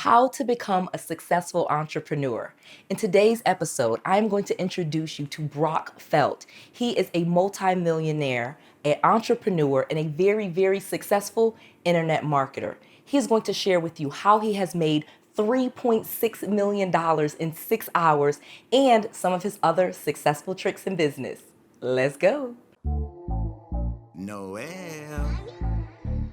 how to become a successful entrepreneur. In today's episode, I'm going to introduce you to 𝗏𝗏𝗀𝗋. He is a multimillionaire, an entrepreneur, and a very, very successful internet marketer. He is going to share with you how he has made $3.6 million in 6 hours and some of his other successful tricks in business. Let's go. Noel.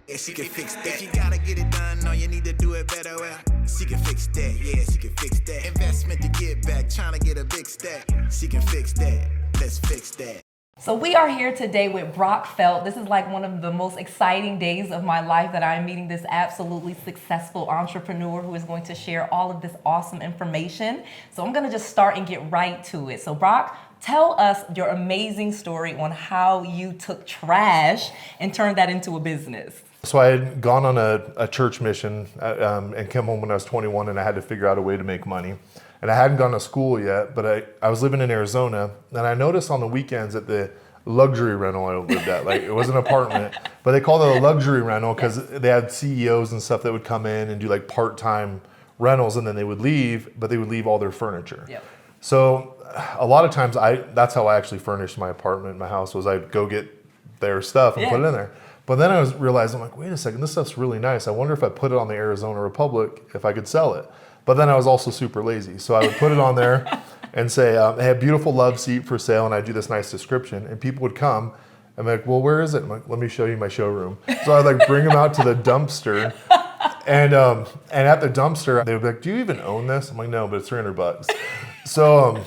Yeah, she can fix that. If you gotta get it done, no, you need to do it better. Well, she can fix that. Yeah, she can fix that. Investment to get back, trying to get a big stack. She can fix that. Let's fix that. So we are here today with 𝗏𝗏𝗀𝗋. This is like one of the most exciting days of my life that I'm meeting this absolutely successful entrepreneur who is going to share all of this awesome information. So I'm gonna just start and get right to it. So 𝗏𝗏, tell us your amazing story on how you took trash and turned that into a business. So I had gone on a church mission and came home when I was 21, and I had to figure out a way to make money. And I hadn't gone to school yet, but I was living in Arizona, and I noticed on the weekends at the luxury rental I lived at, like it was an apartment, but they called it a luxury rental because they had CEOs and stuff that would come in and do like part-time rentals, and then they would leave, but they would leave all their furniture. Yep. So a lot of times that's how I actually furnished my apartment, my house, was I'd go get their stuff and put it in there. But then I realized, I'm like, wait a second, this stuff's really nice. I wonder if I put it on the Arizona Republic, if I could sell it. But then I was also super lazy. So I would put it on there and say, hey, a beautiful love seat for sale. And I'd do this nice description. And people would come and be like, well, where is it? I'm like, let me show you my showroom. So I'd like bring them out to the dumpster. And at the dumpster, they would be like, do you even own this? I'm like, no, but it's $300. So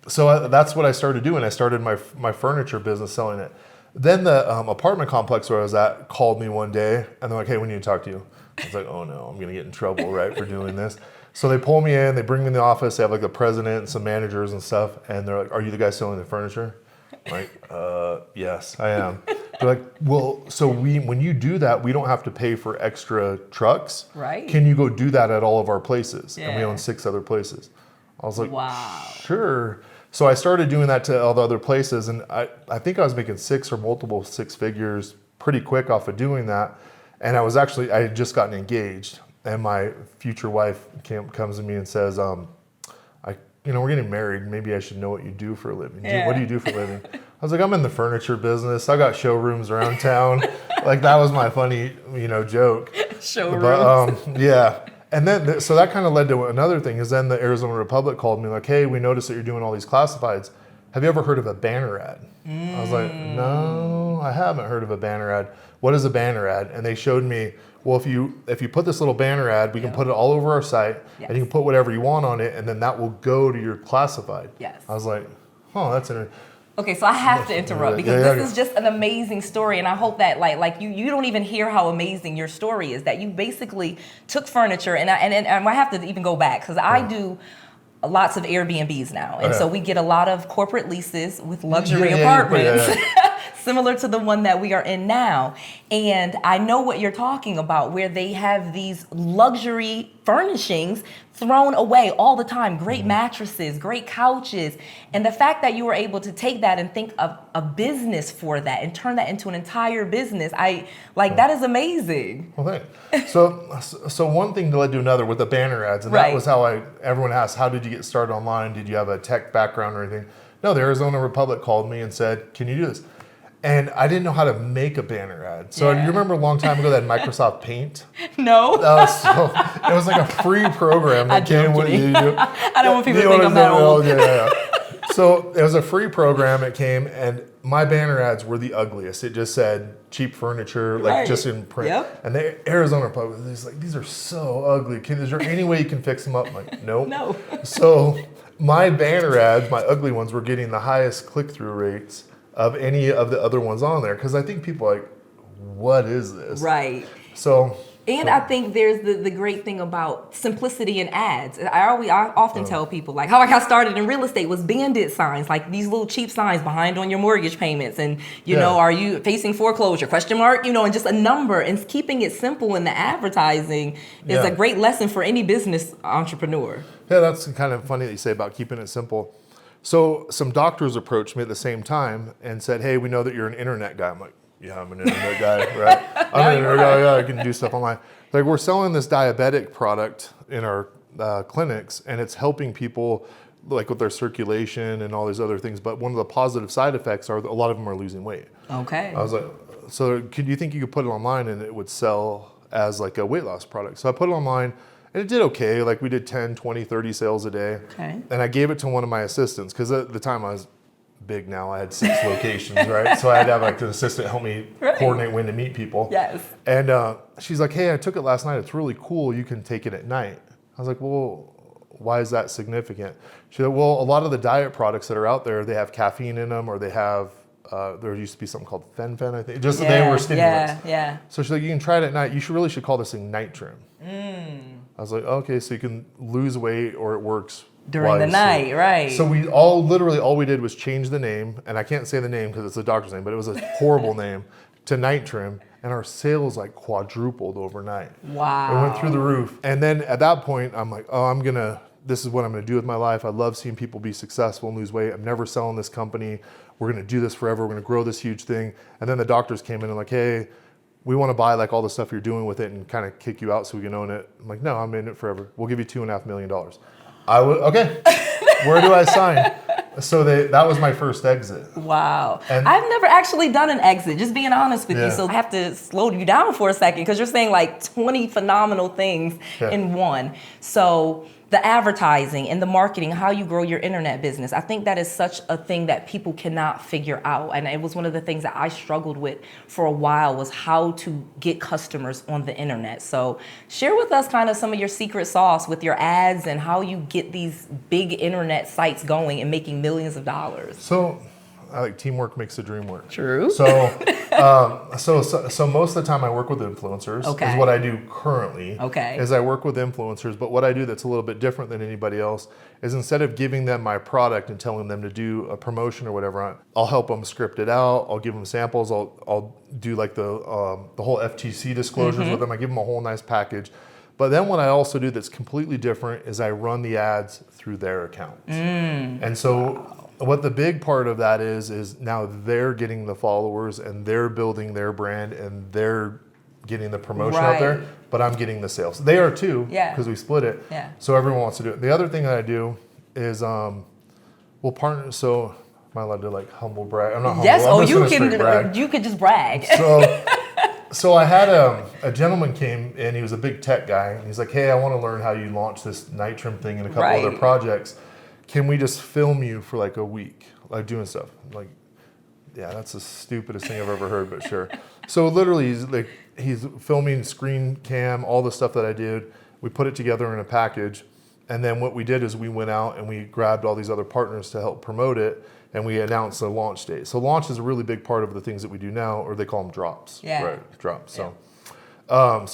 that's what I started doing. I started my furniture business selling it. Then the apartment complex where I was at called me one day, and they're like, hey, we need to talk to you. I was like, oh no, I'm gonna get in trouble, right, for doing this. So they pull me in, they bring me in the office, they have like the president and some managers and stuff, and they're like, are you the guy selling the furniture? I'm like, yes, I am. They're like, well, so when you do that, we don't have to pay for extra trucks. Right. Can you go do that at all of our places? Yeah. And we own 6 other places. I was like, wow. Sure. So I started doing that to all the other places, and I think I was making 6 or multiple 6 figures pretty quick off of doing that. And I had just gotten engaged, and my future wife comes to me and says, we're getting married. Maybe I should know what you do for a living. Yeah. What do you do for a living? I was like, I'm in the furniture business. I got showrooms around town. Like that was my funny, joke. Showrooms. But, yeah. And then, so that kind of led to another thing, is then the Arizona Republic called me like, hey, we noticed that you're doing all these classifieds. Have you ever heard of a banner ad? I was like, no, I haven't heard of a banner ad. What is a banner ad? And they showed me, well, if you put this little banner ad, we can put it all over our site, and you can put whatever you want on it, and then that will go to your classified. Yes. I was like, oh, that's interesting. Okay, so I have to interrupt because this is just an amazing story, and I hope that like you don't even hear how amazing your story is. That you basically took furniture, and I have to even go back because I do lots of Airbnbs now, and so we get a lot of corporate leases with luxury apartments. Similar to the one that we are in now. And I know what you're talking about, where they have these luxury furnishings thrown away all the time. Great mattresses, great couches. And the fact that you were able to take that and think of a business for that and turn that into an entire business, that is amazing. Well, thanks. So one thing led to another with the banner ads, and that was how everyone asked, how did you get started online? Did you have a tech background or anything? No, the Arizona Republic called me and said, can you do this? And I didn't know how to make a banner ad. So you remember a long time ago that Microsoft Paint? No. So it was like a free program that came with you. I don't want people to think I'm that old. So it was a free program. It came, and my banner ads were the ugliest. It just said cheap furniture, just in print. Yep. And the Arizona Republic is like, these are so ugly. Is there any way you can fix them up? I'm like, nope. No. So my banner ads, my ugly ones, were getting the highest click-through rates of any of the other ones on there, because I think people are like, what is this? Right. So. And I think there's the great thing about simplicity in ads. I often tell people, like, how I got started in real estate was bandit signs, like these little cheap signs behind on your mortgage payments, and are you facing foreclosure? ? And just a number, and keeping it simple in the advertising is a great lesson for any business entrepreneur. Yeah, that's kind of funny that you say about keeping it simple. So some doctors approached me at the same time and said, hey, we know that you're an internet guy. I'm like, yeah, I'm an internet guy, right? I'm an internet guy, yeah, I can do stuff online. Like we're selling this diabetic product in our clinics, and it's helping people like with their circulation and all these other things. But one of the positive side effects are that a lot of them are losing weight. Okay. I was like, so could you think you could put it online and it would sell as like a weight loss product? So I put it online and it did okay. Like we did 10, 20, 30 sales a day. Okay. And I gave it to one of my assistants because at the time I was big now. I had 6 locations, right? So I had to have like an assistant help me coordinate when to meet people. Yes. And she's like, hey, I took it last night. It's really cool. You can take it at night. I was like, well, why is that significant? She said, well, a lot of the diet products that are out there, they have caffeine in them, or they have, there used to be something called fen, I think. Just they were stimulants. Yeah. So she's like, you can try it at night. You should call this thing night trim. I was like, okay, so you can lose weight or it works during the night, right. So we all we did was change the name, and I can't say the name because it's a doctor's name, but it was a horrible name, to Night Trim, and our sales like quadrupled overnight. Wow. It went through the roof. And then at that point, I'm like, oh, this is what I'm gonna do with my life. I love seeing people be successful and lose weight. I'm never selling this company. We're gonna do this forever. We're gonna grow this huge thing. And then the doctors came in and like, hey, we want to buy like all the stuff you're doing with it and kind of kick you out so we can own it. I'm like, no, I'm in it forever. We'll give you $2.5 million. Okay, where do I sign? So that was my first exit. Wow. And I've never actually done an exit, just being honest with you. So I have to slow you down for a second because you're saying like 20 phenomenal things in one. So the advertising and the marketing, how you grow your internet business, I think that is such a thing that people cannot figure out. And it was one of the things that I struggled with for a while, was how to get customers on the internet. So share with us kind of some of your secret sauce with your ads and how you get these big internet sites going and making millions of dollars. So I like teamwork makes the dream work. True. So most of the time I work with influencers. Is what I do currently. Is I work with influencers, but what I do that's a little bit different than anybody else is instead of giving them my product and telling them to do a promotion or whatever, I'll help them script it out. I'll give them samples. I'll do like the whole FTC disclosures with them. I give them a whole nice package. But then what I also do that's completely different is I run the ads through their accounts. And so what the big part of that is now they're getting the followers and they're building their brand and they're getting the promotion out there, but I'm getting the sales. They are too, because we split it. So everyone wants to do it. The other thing that I do is we'll partner. So am I allowed to like humble brag? I'm not humble. Yes, I'm you can just brag. So I had a gentleman came in, he was a big tech guy, and he's like, hey, I want to learn how you launch this Night Trim thing and a couple other projects. Can we just film you for like a week, like doing stuff? I'm like, yeah, that's the stupidest thing I've ever heard, but sure. So literally he's filming screen cam, all the stuff that I did. We put it together in a package. And then what we did is we went out and we grabbed all these other partners to help promote it. And we announced a launch date. So launch is a really big part of the things that we do now, or they call them drops. Right, drops. So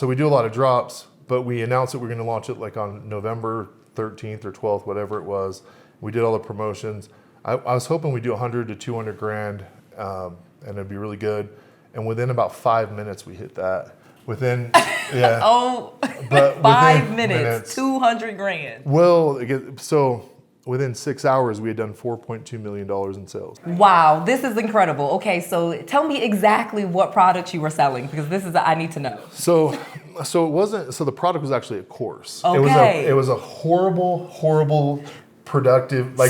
we do a lot of drops, but we announced that we're gonna launch it like on November 13th or 12th, whatever it was. We did all the promotions. I was hoping we'd do 100 to 200 grand, and it'd be really good. And within about 5 minutes, we hit that. Within, but 5 minutes, 200 grand. Well, so within 6 hours, we had done $4.2 million in sales. Wow, this is incredible. Okay, so tell me exactly what products you were selling, because this is, I need to know. So it wasn't, so the product was actually a course. Okay. It was a horrible productive, I'm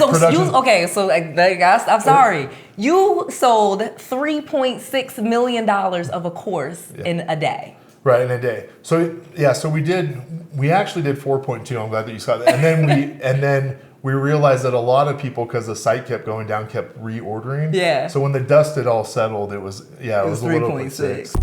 sorry. Yeah. You sold $3.6 million of a course in a day. Right, in a day. So we actually did 4.2. I'm glad that you saw that. And then we realized that a lot of people, because the site kept going down, kept reordering. Yeah. So when the dust had all settled, it was a little 3.6.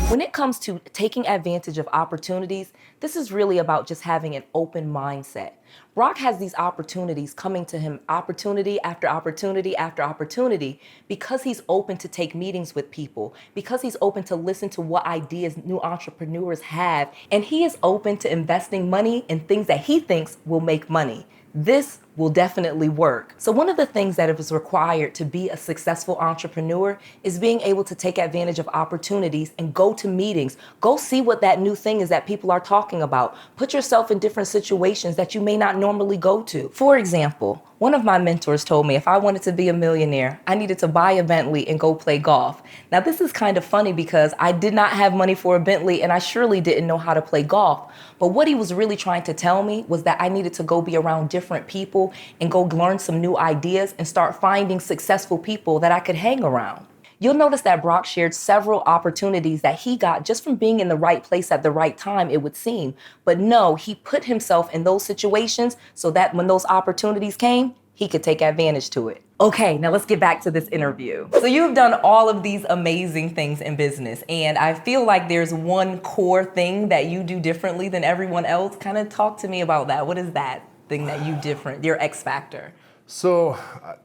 When it comes to taking advantage of opportunities, this is really about just having an open mindset. Rock has these opportunities coming to him, opportunity after opportunity after opportunity, because he's open to take meetings with people, because he's open to listen to what ideas new entrepreneurs have, and he is open to investing money in things that he thinks will make money. This will definitely work. So one of the things that is required to be a successful entrepreneur is being able to take advantage of opportunities and go to meetings. Go see what that new thing is that people are talking about. Put yourself in different situations that you may not normally go to. For example, one of my mentors told me if I wanted to be a millionaire, I needed to buy a Bentley and go play golf. Now, this is kind of funny because I did not have money for a Bentley and I surely didn't know how to play golf. But what he was really trying to tell me was that I needed to go be around different people and go learn some new ideas and start finding successful people that I could hang around. You'll notice that Brock shared several opportunities that he got just from being in the right place at the right time, it would seem. But no, he put himself in those situations so that when those opportunities came, he could take advantage to it. Okay, now let's get back to this interview. So you've done all of these amazing things in business, and I feel like there's one core thing that you do differently than everyone else. Kind of talk to me about that. What is that thing that you different, your X factor? So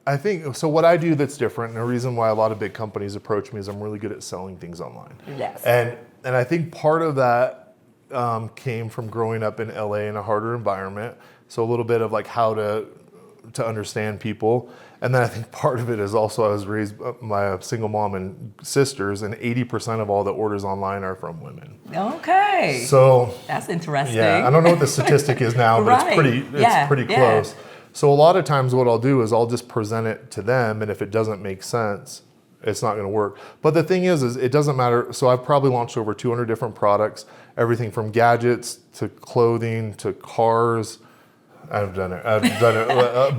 I think, so what I do that's different, and the reason why a lot of big companies approach me is I'm really good at selling things online. Yes. And I think part of that came from growing up in LA in a harder environment. So a little bit of like how to understand people. And then I think part of it is also I was raised by a single mom and sisters, and 80% of all the orders online are from women. Okay. So that's interesting. Yeah, I don't know what the statistic is now, but Right. it's pretty close. So a lot of times what I'll do is I'll just present it to them, and if it doesn't make sense, it's not going to work. But the thing is it doesn't matter. So I've probably launched over 200 different products, everything from gadgets to clothing to cars. I've done it.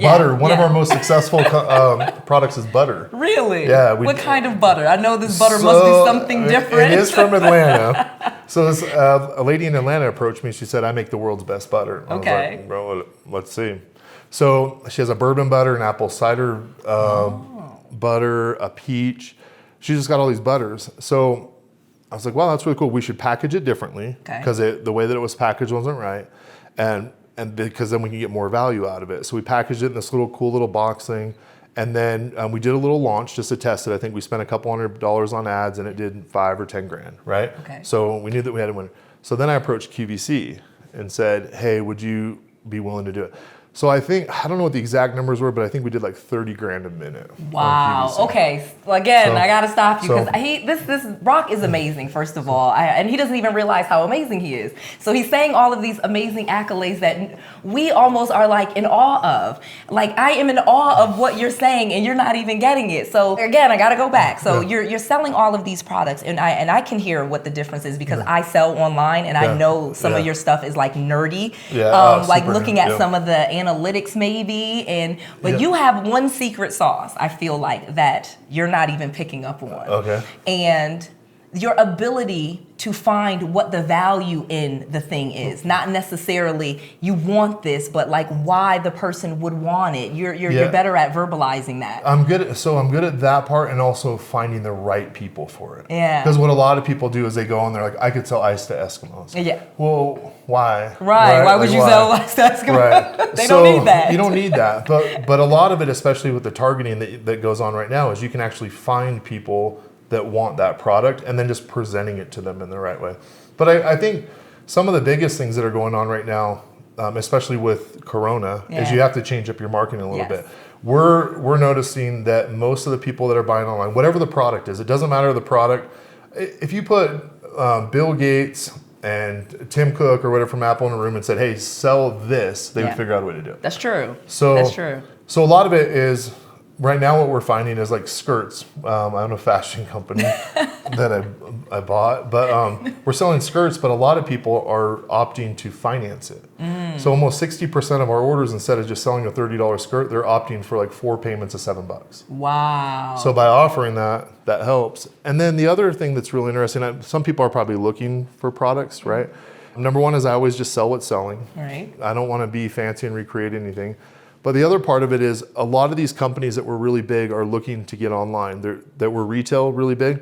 Butter. One of our most successful products is butter. Really? Yeah. What kind of butter? I know this butter must be something different. It is from Atlanta. So this, a lady in Atlanta approached me. She said, "I make the world's best butter." I was like, "Bro, let's see." So she has a bourbon butter, an apple cider butter, a peach. She's just got all these butters. So I was like, "Wow, that's really cool. We should package it differently because the way that it was packaged wasn't right, and because then we can get more value out of it." So we packaged it in this cool little box thing, and then we did a little launch just to test it. I think we spent a couple $100 on ads, and it did $5 or $10 grand, right? Okay. So we knew that we had a winner. So then I approached QVC and said, "Hey, would you be willing to do it?" So I don't know what the exact numbers were, but I think we did like 30 grand a minute. Wow. Okay. Well, again, I gotta stop you because this Brock is amazing. First of all, and he doesn't even realize how amazing he is. So he's saying all of these amazing accolades that we almost are like in awe of. Like I am in awe of what you're saying, and you're not even getting it. So again, I gotta go back. So you're selling all of these products, and I can hear what the difference is because I sell online, and I know some of your stuff is like nerdy. Like looking at some of the analytics maybe, but you have one secret sauce, I feel like, that you're not even picking up on. Okay. And your ability to find what the value in the thing is, not necessarily you want this, but like why the person would want it. You're better at verbalizing that. I'm good at that part, and also finding the right people for it. Yeah. Because what a lot of people do is they go and they're like, "I could sell ice to Eskimos." Yeah. Well, why? Right. Why would you sell ice to Eskimos? Right. They don't need that. You don't need that. But a lot of it, especially with the targeting that goes on right now, is you can actually find people that want that product and then just presenting it to them in the right way. But I think some of the biggest things that are going on right now, especially with Corona, is you have to change up your marketing a little bit. We're noticing that most of the people that are buying online, whatever the product is, it doesn't matter the product. If you put Bill Gates and Tim Cook or whatever from Apple in a room and said, "Hey, sell this," they would figure out a way to do it. That's true. That's true. So a lot of it is, right now what we're finding is like skirts. I own a fashion company that I bought, but we're selling skirts, but a lot of people are opting to finance it. So almost 60% of our orders, instead of just selling a $30 skirt, they're opting for like 4 payments of $7. Wow. So by offering that helps. And then the other thing that's really interesting, some people are probably looking for products, right? Number one is I always just sell what's selling. Right. I don't want to be fancy and recreate anything. But the other part of it is a lot of these companies that were really big are looking to get online, that were retail really big.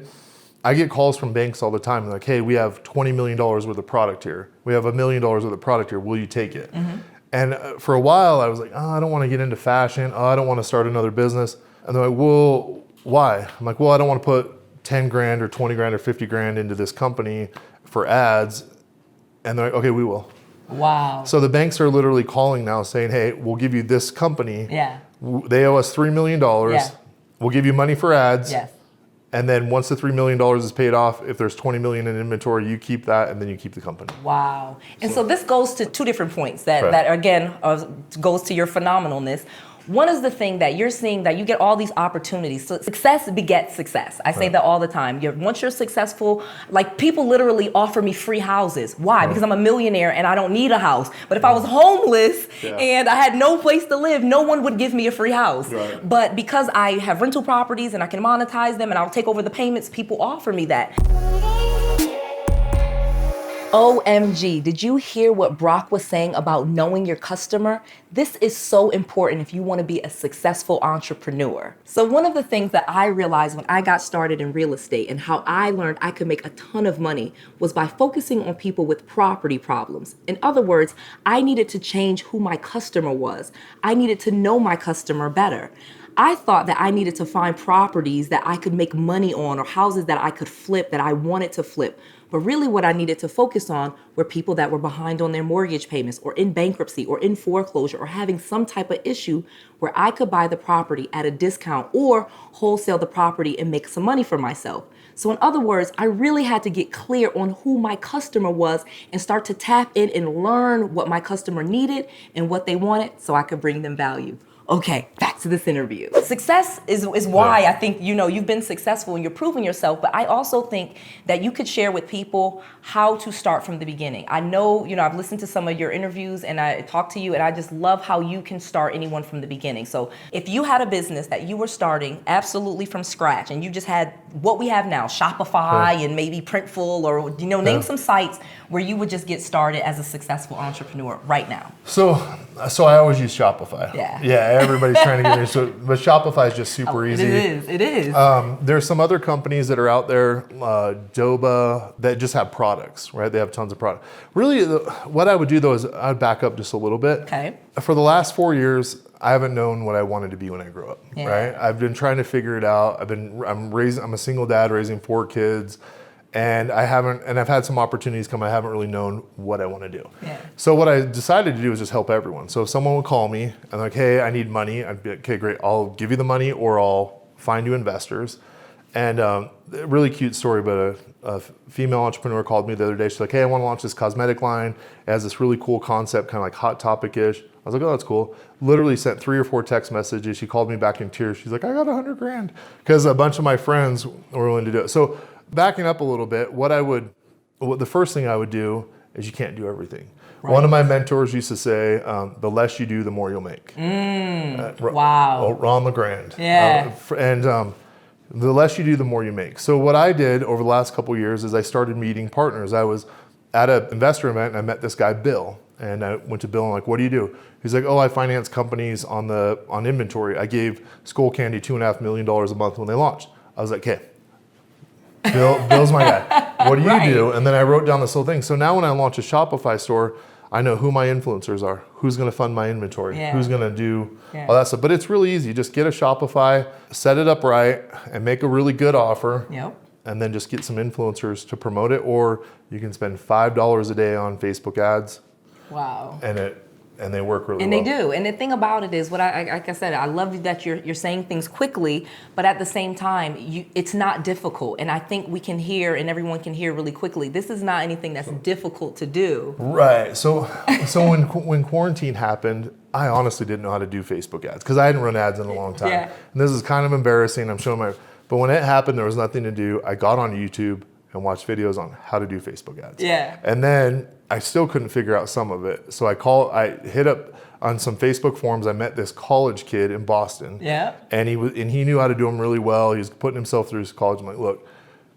I get calls from banks all the time. They're like, "Hey, we have $20 million worth of product here. We have $1 million worth of product here. Will you take it?" And for a while I was like, "Oh, I don't want to get into fashion. Oh, I don't want to start another business." And they're like, "Well, why?" I'm like, "Well, I don't want to put 10 grand or 20 grand or 50 grand into this company for ads." And they're like, "Okay, we will." Wow. So the banks are literally calling now saying, hey, we'll give you this company. Yeah. They owe us $3 million. Yeah. We'll give you money for ads. Yes. And then once the $3 million is paid off, if there's 20 million in inventory, you keep that and then you keep the company. Wow. And so this goes to two different points that, Right. that again, goes to your phenomenalness. One is the thing that you're seeing that you get all these opportunities. So success begets success. I say that all the time. Once you're successful, like people literally offer me free houses. Why? Because I'm a millionaire and I don't need a house. But if I was homeless and I had no place to live, no one would give me a free house. Right. But because I have rental properties and I can monetize them and I'll take over the payments, people offer me that. OMG, did you hear what Brock was saying about knowing your customer? This is so important if you want to be a successful entrepreneur. So one of the things that I realized when I got started in real estate and how I learned I could make a ton of money was by focusing on people with property problems. In other words, I needed to change who my customer was. I needed to know my customer better. I thought that I needed to find properties that I could make money on or houses that I could flip, that I wanted to flip. But really what I needed to focus on were people that were behind on their mortgage payments or in bankruptcy or in foreclosure or having some type of issue where I could buy the property at a discount or wholesale the property and make some money for myself. So in other words, I really had to get clear on who my customer was and start to tap in and learn what my customer needed and what they wanted so I could bring them value. Okay, back to this interview. Success is why I think, you've been successful and you're proving yourself, but I also think that you could share with people how to start from the beginning. I know, I've listened to some of your interviews and I talked to you and I just love how you can start anyone from the beginning. So if you had a business that you were starting absolutely from scratch and you just had what we have now, Shopify and maybe Printful or, name some sites where you would just get started as a successful entrepreneur right now. So I always use Shopify. Yeah. Everybody's trying to get into it, but Shopify is just super easy. It is. There's some other companies that are out there, Doba, that just have products, right? They have tons of products. Really, what I would do though is I'd back up just a little bit. Okay. For the last 4 years, I haven't known what I wanted to be when I grew up, right? I've been trying to figure it out. I'm a single dad raising 4 kids. And I've had some opportunities come. I haven't really known what I want to do. Yeah. So what I decided to do is just help everyone. So if someone would call me and like, hey, I need money, I'd be like, okay, great. I'll give you the money or I'll find you investors. And a really cute story, but a female entrepreneur called me the other day. She's like, hey, I want to launch this cosmetic line. It has this really cool concept, kind of like Hot Topic-ish. I was like, oh, that's cool. Literally sent 3 or 4 text messages. She called me back in tears. She's like, I got $100,000 because a bunch of my friends were willing to do it. So backing up a little bit, the first thing I would do is you can't do everything. Right. One of my mentors used to say, the less you do, the more you'll make. Wow. Ron LeGrand. Yeah. The less you do, the more you make. So what I did over the last couple of years is I started meeting partners. I was at an investor event and I met this guy, Bill. And I went to Bill and I'm like, what do you do? He's like, oh, I finance companies on inventory. I gave Skullcandy $2.5 million a month when they launched. I was like, okay. Bill's my guy. What do you do? And then I wrote down this whole thing. So now when I launch a Shopify store, I know who my influencers are, who's going to fund my inventory, who's going to do all that stuff. But it's really easy. Just get a Shopify, set it up right, and make a really good offer. Yep. And then just get some influencers to promote it. Or you can spend $5 a day on Facebook ads. Wow. And they work really well. And they do. And the thing about it is, like I said, I love that you're saying things quickly, but at the same time, it's not difficult. And I think we can hear, and everyone can hear really quickly, this is not anything that's difficult to do. Right. So when quarantine happened, I honestly didn't know how to do Facebook ads because I hadn't run ads in a long time. Yeah. And this is kind of embarrassing. I'm showing but when it happened, there was nothing to do. I got on YouTube and watched videos on how to do Facebook ads. Yeah. And then I still couldn't figure out some of it. So I hit up on some Facebook forums. I met this college kid in Boston. Yeah. And he knew how to do them really well. He was putting himself through his college. I'm like, look,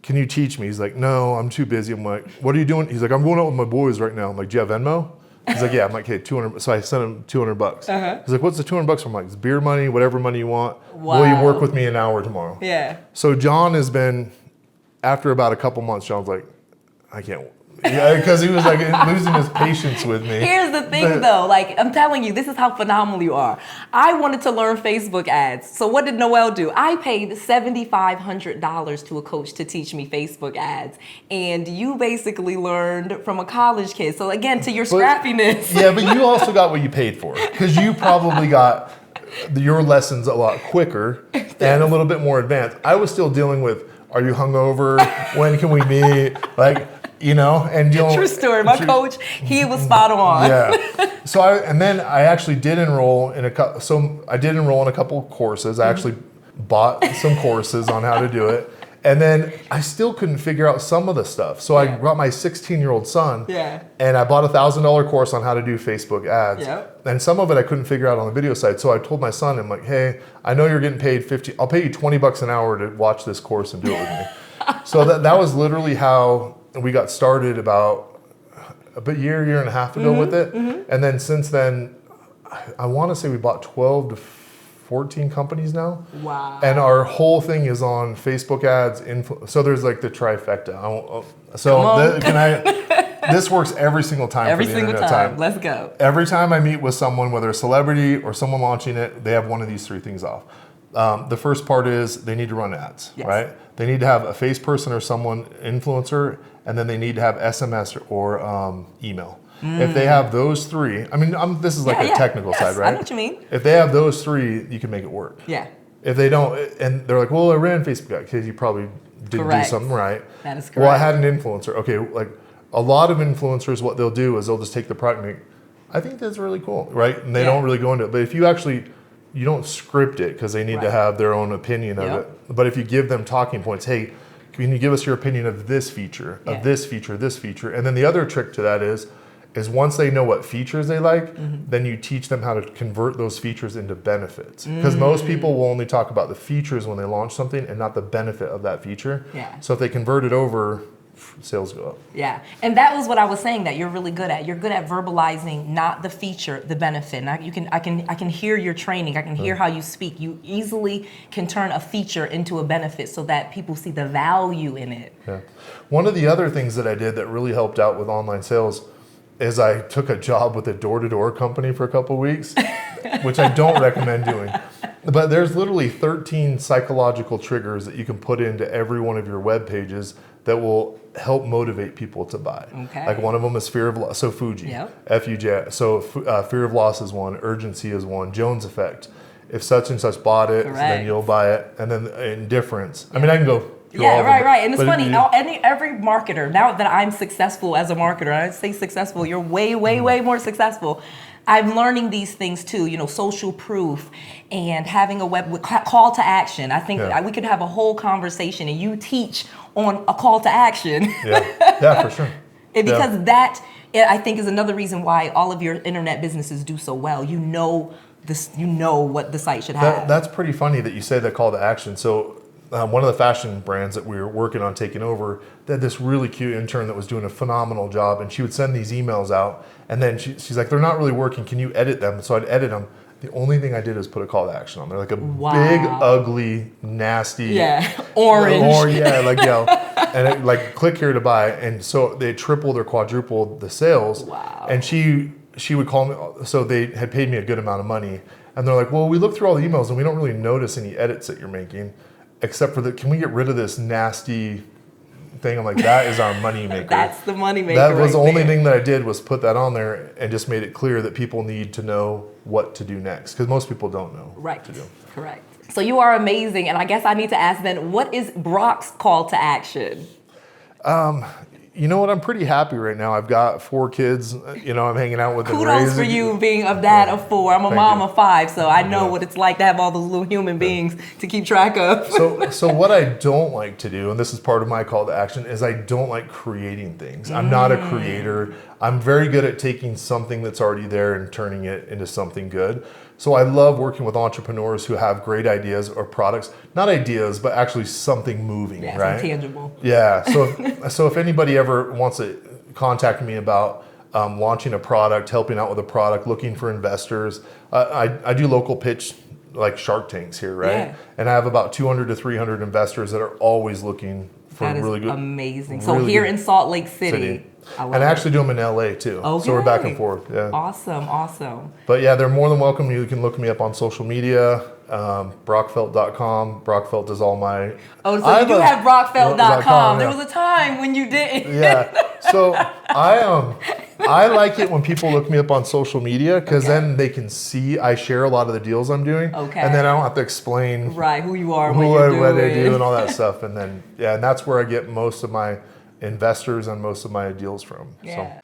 can you teach me? He's like, no, I'm too busy. I'm like, what are you doing? He's like, I'm going out with my boys right now. I'm like, do you have Venmo? He's like, yeah. I'm like, hey, 200. So I sent him $200. Uh-huh. He's like, what's the $200 I'm like, it's beer money, whatever money you want. Wow. Will you work with me an hour tomorrow? Yeah. So John has been, after about a couple months, John's like, I can't. Yeah, because he was like losing his patience with me. Here's the thing though, like I'm telling you, this is how phenomenal you are. I wanted to learn Facebook ads. So what did Noel do? I paid $7,500 to a coach to teach me Facebook ads. And you basically learned from a college kid. So again, to your scrappiness. Yeah, but you also got what you paid for. Because you probably got your lessons a lot quicker and a little bit more advanced. I was still dealing with, are you hungover? When can we meet? Like, you know, and you'll... True story. My coach, he was spot on. Yeah. So I actually did enroll in a couple of courses. I actually bought some courses on how to do it. And then I still couldn't figure out some of the stuff. So I brought my 16-year-old son and I bought a $1,000 course on how to do Facebook ads. And some of it I couldn't figure out on the video side. So I told my son, I'm like, hey, I know you're getting paid I'll pay you $20 an hour to watch this course and do it with me. So that was literally how we got started about a year and a half ago with it. And then since then, I want to say we bought 12 to 14 companies now. Wow. And our whole thing is on Facebook ads. So there's like the trifecta. This works every single time. Every single time. Let's go. Every time I meet with someone, whether a celebrity or someone launching it, they have one of these three things off. The first part is they need to run ads, right? They need to have a face person or someone influencer, and then they need to have SMS or email. If they have those three, I mean, this is like a technical side, right? I know what you mean. If they have those three, you can make it work. Yeah. If they don't, and they're like, well, I ran Facebook ads, because you probably didn't do something right. That is correct. Well, I had an influencer. Okay, like a lot of influencers, what they'll do is they'll just take the product and make, I think that's really cool, right? And they don't really go into it. But if you don't script it, because they need to have their own opinion of it. But if you give them talking points, hey, can you give us your opinion of this feature, of this feature, this feature? And then the other trick to that is once they know what features they like, then you teach them how to convert those features into benefits. Because most people will only talk about the features when they launch something and not the benefit of that feature. Yeah. So if they convert it over, sales go up. Yeah, and that was what I was saying that you're really good at. You're good at verbalizing not the feature, the benefit. And I can hear your training. I can hear how you speak. You easily can turn a feature into a benefit so that people see the value in it. Yeah. One of the other things that I did that really helped out with online sales is I took a job with a door-to-door company for a couple of weeks, which I don't recommend doing. But there's literally 13 psychological triggers that you can put into every one of your web pages that will help motivate people to buy. Okay. Like one of them is fear of loss. So Fuji, F-U-J. So fear of loss is one, urgency is one, Jones effect. If such and such bought it, then you'll buy it. And then indifference. I mean, I can go. Yeah, right. And it's funny, every marketer, now that I'm successful as a marketer, I say successful, you're way more successful. I'm learning these things too, you know, social proof and having a web with call to action. I think we could have a whole conversation and you teach on a call to action. Yeah, for sure. Because that, I think, is another reason why all of your internet businesses do so well. You know what the site should have. That's pretty funny that you say that call to action. So one of the fashion brands that we were working on taking over, they had this really cute intern that was doing a phenomenal job, and she would send these emails out, and then she's like, they're not really working, can you edit them? So I'd edit them. The only thing I did is put a call to action on there, like a big, ugly, nasty, orange. And it, like, click here to buy. And so they tripled or quadrupled the sales. Wow. And she would call me, so they had paid me a good amount of money. And they're like, well, we looked through all the emails and we don't really notice any edits that you're making, except for can we get rid of this nasty thing? I'm like, that is our money maker. That's the money maker. That was the only thing that I did was put that on there and just made it clear that people need to know what to do next, because most people don't know what to do. Correct. So you are amazing, and I guess I need to ask then, what is Brock's call to action? You know what? I'm pretty happy right now. I've got 4 kids. You know, I'm hanging out with them. Kudos for you being a dad of 4. I'm a mom of 5, so I know what it's like to have all those little human beings to keep track of. So what I don't like to do, and this is part of my call to action, is I don't like creating things. I'm not a creator. I'm very good at taking something that's already there and turning it into something good. So I love working with entrepreneurs who have great ideas or products, not ideas, but actually something moving, right? Something tangible. Yeah. So if anybody ever wants to contact me about launching a product, helping out with a product, looking for investors, I do local pitch, like Shark Tanks here, right? Yeah. And I have about 200 to 300 investors that are always looking for That is really good. amazing. So really here good in Salt Lake City. I love and I it. actually do them in LA too. So we're back and forth. Yeah. Awesome, awesome. But yeah, they're more than welcome. You can look me up on social media, 𝗏𝗏𝗏𝗏𝗏. 𝗏𝗏𝗏 does all my. Oh, so you do have 𝗏𝗏𝗏𝗏.com. There was a time when you didn't. Yeah. So I like it when people look me up on social media because then they can see I share a lot of the deals I'm doing. Okay. And then I don't have to explain who you are, what I do and all that stuff. And then and that's where I get most of my investors and most of my deals from. Yeah.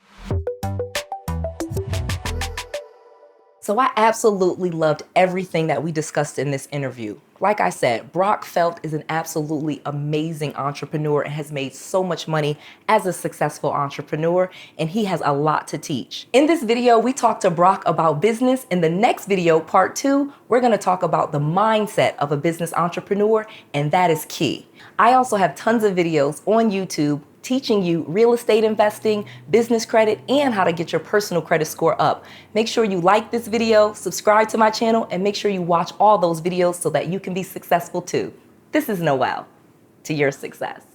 So I absolutely loved everything that we discussed in this interview. Like I said, 𝗏𝗏𝗏𝗏 is an absolutely amazing entrepreneur and has made so much money as a successful entrepreneur, and he has a lot to teach. In this video, we talked to Brock about business. In the next video, part 2, we're gonna talk about the mindset of a business entrepreneur, and that is key. I also have tons of videos on YouTube teaching you real estate investing, business credit, and how to get your personal credit score up. Make sure you like this video, subscribe to my channel, and make sure you watch all those videos so that you can be successful too. This is Noelle, to your success.